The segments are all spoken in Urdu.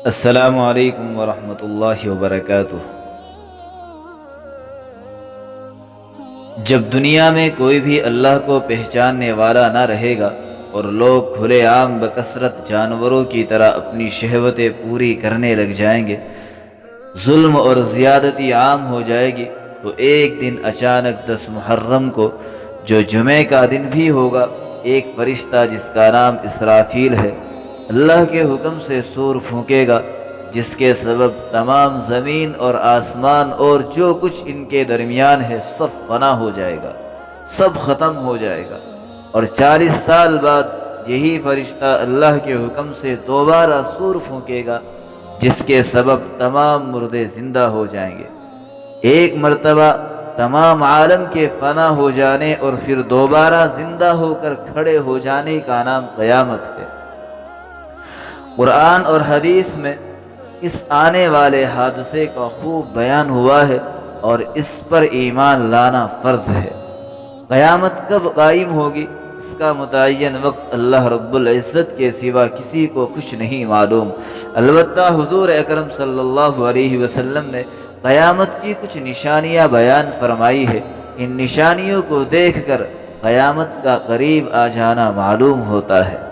السلام علیکم ورحمۃ اللہ وبرکاتہ۔ جب دنیا میں کوئی بھی اللہ کو پہچاننے والا نہ رہے گا اور لوگ کھلے عام بکثرت جانوروں کی طرح اپنی شہوتیں پوری کرنے لگ جائیں گے، ظلم اور زیادتی عام ہو جائے گی، تو ایک دن اچانک 10 محرم کو، جو جمعے کا دن بھی ہوگا، ایک فرشتہ جس کا نام اسرافیل ہے، اللہ کے حکم سے سور پھونکے گا، جس کے سبب تمام زمین اور آسمان اور جو کچھ ان کے درمیان ہے سب فنا ہو جائے گا، سب ختم ہو جائے گا۔ اور 40 سال بعد یہی فرشتہ اللہ کے حکم سے دوبارہ سور پھونکے گا، جس کے سبب تمام مردے زندہ ہو جائیں گے۔ ایک مرتبہ تمام عالم کے فنا ہو جانے اور پھر دوبارہ زندہ ہو کر کھڑے ہو جانے کا نام قیامت ہے۔ قرآن اور حدیث میں اس آنے والے حادثے کا خوب بیان ہوا ہے اور اس پر ایمان لانا فرض ہے۔ قیامت کب قائم ہوگی، اس کا متعین وقت اللہ رب العزت کے سوا کسی کو کچھ نہیں معلوم۔ البتہ حضور اکرم صلی اللہ علیہ وسلم نے قیامت کی کچھ نشانیاں بیان فرمائی ہے۔ ان نشانیوں کو دیکھ کر قیامت کا قریب آ جانا معلوم ہوتا ہے۔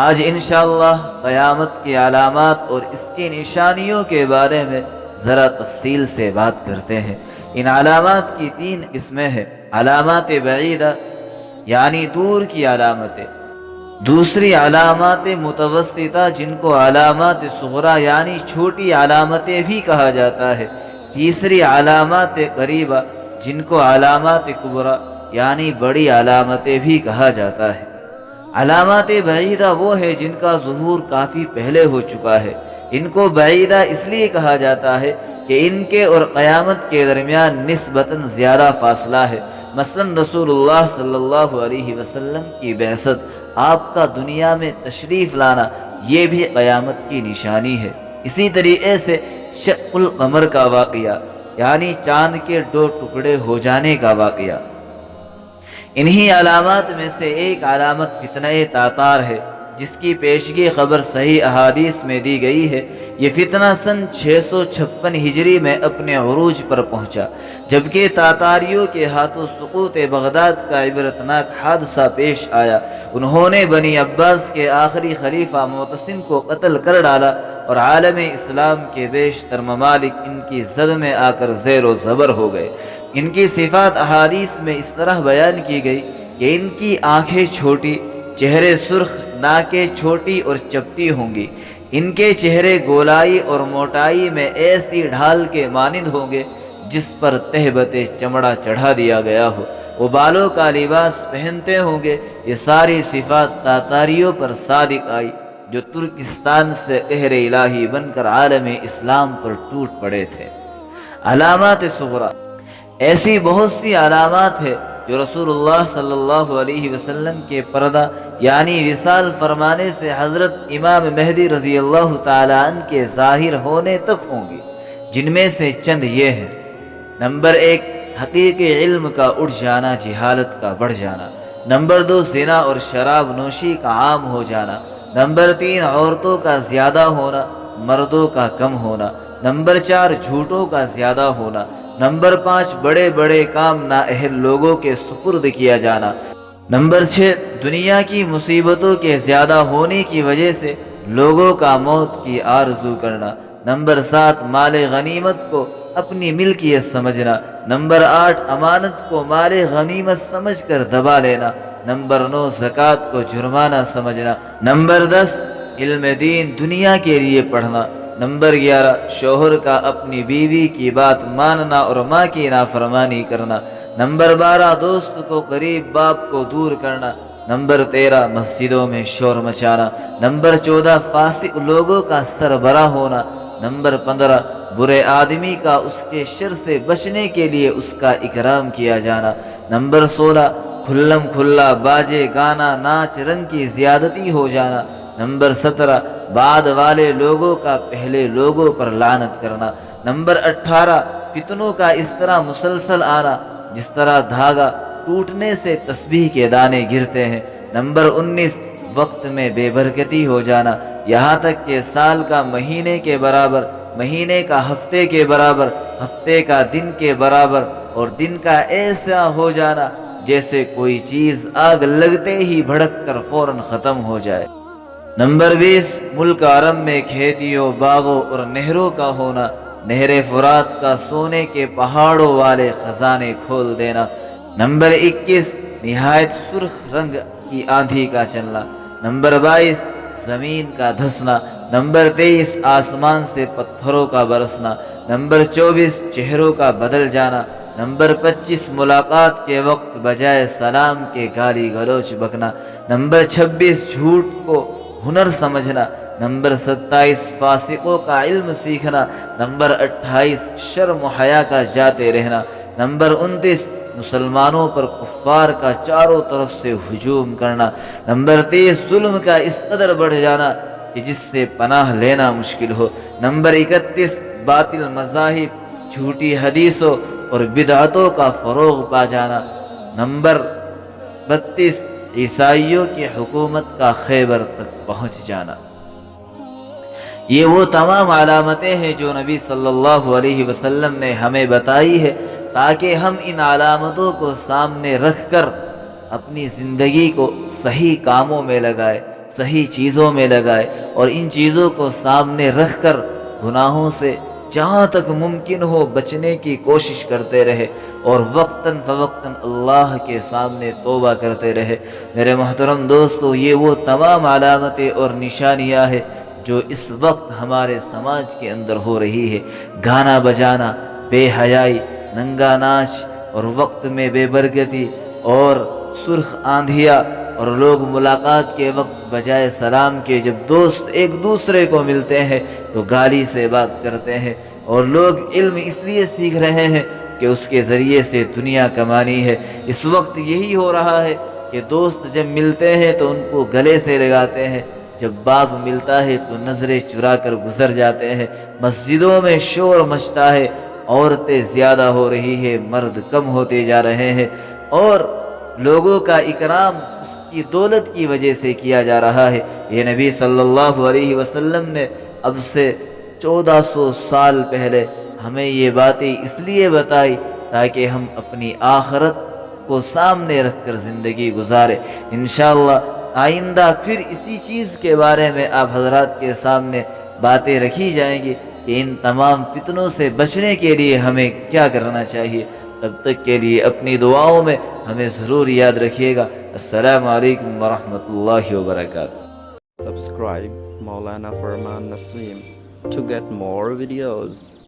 آج انشاءاللہ قیامت کی علامات اور اس کی نشانیوں کے بارے میں ذرا تفصیل سے بات کرتے ہیں۔ ان علامات کی 3 قسمیں ہیں۔ علامات بعیدہ یعنی دور کی علامتیں، دوسری علامات متوسطہ جن کو علامات صغریٰ یعنی چھوٹی علامتیں بھی کہا جاتا ہے، تیسری علامات قریبہ جن کو علامات کبریٰ یعنی بڑی علامتیں بھی کہا جاتا ہے۔ علامات بعیدہ وہ ہے جن کا ظہور کافی پہلے ہو چکا ہے۔ ان کو بعیدہ اس لیے کہا جاتا ہے کہ ان کے اور قیامت کے درمیان نسبتاً زیادہ فاصلہ ہے۔ مثلا رسول اللہ صلی اللہ علیہ وسلم کی بعثت، آپ کا دنیا میں تشریف لانا، یہ بھی قیامت کی نشانی ہے۔ اسی طریقے سے شق القمر کا واقعہ یعنی چاند کے 2 ٹکڑے ہو جانے کا واقعہ۔ انہی علامات میں سے ایک علامت فتنہ تاتار ہے، جس کی پیشگی خبر صحیح احادیث میں دی گئی ہے۔ یہ فتنہ سن 656 ہجری میں اپنے عروج پر پہنچا، جبکہ تاتاریوں کے ہاتھوں سقوط بغداد کا عبرتناک حادثہ پیش آیا۔ انہوں نے بنی عباس کے آخری خلیفہ معتصم کو قتل کر ڈالا اور عالم اسلام کے بیشتر ممالک ان کی زد میں آ کر زیر و زبر ہو گئے۔ ان کی صفات احادیث میں اس طرح بیان کی گئی کہ ان کی آنکھیں چھوٹی، چہرے سرخ، ناکیں چھوٹی اور چپٹی ہوں گی۔ ان کے چہرے گولائی اور موٹائی میں ایسی ڈھال کے مانند ہوں گے جس پر تہبت چمڑا چڑھا دیا گیا ہو۔ وہ بالوں کا لباس پہنتے ہوں گے۔ یہ ساری صفات تاتاریوں پر صادق آئی، جو ترکستان سے قہر الہی بن کر عالم اسلام پر ٹوٹ پڑے تھے۔ علامات صغریٰ، ایسی بہت سی علامات ہیں جو رسول اللہ صلی اللہ علیہ وسلم کے پردہ یعنی وصال فرمانے سے حضرت امام مہدی رضی اللہ تعالیٰ عنہ کے ظاہر ہونے تک ہوں گی، جن میں سے چند یہ ہیں۔ نمبر 1، حقیقی علم کا اٹھ جانا، جہالت کا بڑھ جانا۔ نمبر 2، زنا اور شراب نوشی کا عام ہو جانا۔ نمبر 3، عورتوں کا زیادہ ہونا، مردوں کا کم ہونا۔ نمبر 4، جھوٹوں کا زیادہ ہونا۔ نمبر 5، بڑے بڑے کام نااہل لوگوں کے سپرد کیا جانا۔ نمبر 6، دنیا کی مصیبتوں کے زیادہ ہونے کی وجہ سے لوگوں کا موت کی آرزو کرنا۔ نمبر 7، مال غنیمت کو اپنی ملکیت سمجھنا۔ نمبر 8، امانت کو مال غنیمت سمجھ کر دبا لینا۔ نمبر 9، زکوٰۃ کو جرمانہ سمجھنا۔ نمبر 10، علم دین دنیا کے لیے پڑھنا۔ نمبر 11، شوہر کا اپنی بیوی کی بات ماننا اور ماں کی نافرمانی کرنا۔ نمبر 12، دوست کو قریب، باپ کو دور کرنا۔ نمبر 13، مسجدوں میں شور مچانا۔ نمبر 14، فاسق لوگوں کا سربراہ ہونا۔ نمبر 15، برے آدمی کا اس کے شر سے بچنے کے لیے اس کا اکرام کیا جانا۔ نمبر 16، کھلم کھلا باجے گانا، ناچ رنگ کی زیادتی ہو جانا۔ نمبر 17، بعد والے لوگوں کا پہلے لوگوں پر لعنت کرنا۔ نمبر 18، فتنوں کا اس طرح مسلسل آنا جس طرح دھاگا ٹوٹنے سے تسبیح کے دانے گرتے ہیں۔ نمبر 19، وقت میں بے برکتی ہو جانا، یہاں تک کہ سال کا مہینے کے برابر، مہینے کا ہفتے کے برابر، ہفتے کا دن کے برابر، اور دن کا ایسا ہو جانا جیسے کوئی چیز آگ لگتے ہی بھڑک کر فوراً ختم ہو جائے۔ نمبر 20، ملک عرب میں کھیتیوں، باغوں اور نہروں کا ہونا، نہر فرات کا سونے کے پہاڑوں والے خزانے کھول دینا۔ نمبر 21، نہایت سرخ رنگ کی آندھی کا چلنا۔ نمبر 22، زمین کا دھسنا۔ نمبر 23، آسمان سے پتھروں کا برسنا۔ نمبر 24، چہروں کا بدل جانا۔ نمبر 25، ملاقات کے وقت بجائے سلام کے گالی گلوچ بکنا۔ نمبر 26، جھوٹ کو ہنر سمجھنا۔ نمبر 27، فاسقوں کا علم سیکھنا۔ نمبر 28، شرم و حیا کا جاتے رہنا۔ نمبر 29، مسلمانوں پر کفار کا چاروں طرف سے ہجوم کرنا۔ نمبر 30، ظلم کا اس قدر بڑھ جانا کہ جس سے پناہ لینا مشکل ہو۔ نمبر 31، باطل مذاہب، جھوٹی حدیثوں اور بدعتوں کا فروغ پا جانا۔ نمبر 32، عیسائیوں کی حکومت کا خیبر تک پہنچ جانا۔ یہ وہ تمام علامتیں ہیں جو نبی صلی اللہ علیہ وسلم نے ہمیں بتائی ہے، تاکہ ہم ان علامتوں کو سامنے رکھ کر اپنی زندگی کو صحیح کاموں میں لگائے، صحیح چیزوں میں لگائے، اور ان چیزوں کو سامنے رکھ کر گناہوں سے جہاں تک ممکن ہو بچنے کی کوشش کرتے رہے، اور وقتاً فوقتاً اللہ کے سامنے توبہ کرتے رہے۔ میرے محترم دوستو، یہ وہ تمام علامتیں اور نشانیاں ہیں جو اس وقت ہمارے سماج کے اندر ہو رہی ہے۔ گانا بجانا، بے حیائی، ننگا ناچ، اور وقت میں بے برکتی، اور سرخ آندھیا، اور لوگ ملاقات کے وقت بجائے سلام کے جب دوست ایک دوسرے کو ملتے ہیں تو گالی سے بات کرتے ہیں، اور لوگ علم اس لیے سیکھ رہے ہیں کہ اس کے ذریعے سے دنیا کمانی ہے۔ اس وقت یہی ہو رہا ہے کہ دوست جب ملتے ہیں تو ان کو گلے سے لگاتے ہیں، جب باپ ملتا ہے تو نظریں چرا کر گزر جاتے ہیں۔ مسجدوں میں شور مچتا ہے، عورتیں زیادہ ہو رہی ہے، مرد کم ہوتے جا رہے ہیں، اور لوگوں کا اکرام اس کی دولت کی وجہ سے کیا جا رہا ہے۔ یہ نبی صلی اللہ علیہ وسلم نے اب سے 1400 سال پہلے ہمیں یہ باتیں اس لیے بتائی تاکہ ہم اپنی آخرت کو سامنے رکھ کر زندگی گزارے۔ انشاءاللہ آئندہ پھر اسی چیز کے بارے میں آپ حضرات کے سامنے باتیں رکھی جائیں گی کہ ان تمام فتنوں سے بچنے کے لیے ہمیں کیا کرنا چاہیے۔ تب تک کے لیے اپنی دعاؤں میں ہمیں ضرور یاد رکھیے گا۔ السلام علیکم ورحمۃ اللہ وبرکاتہ۔ Subscribe Maulana Farman Naseem to get more videos.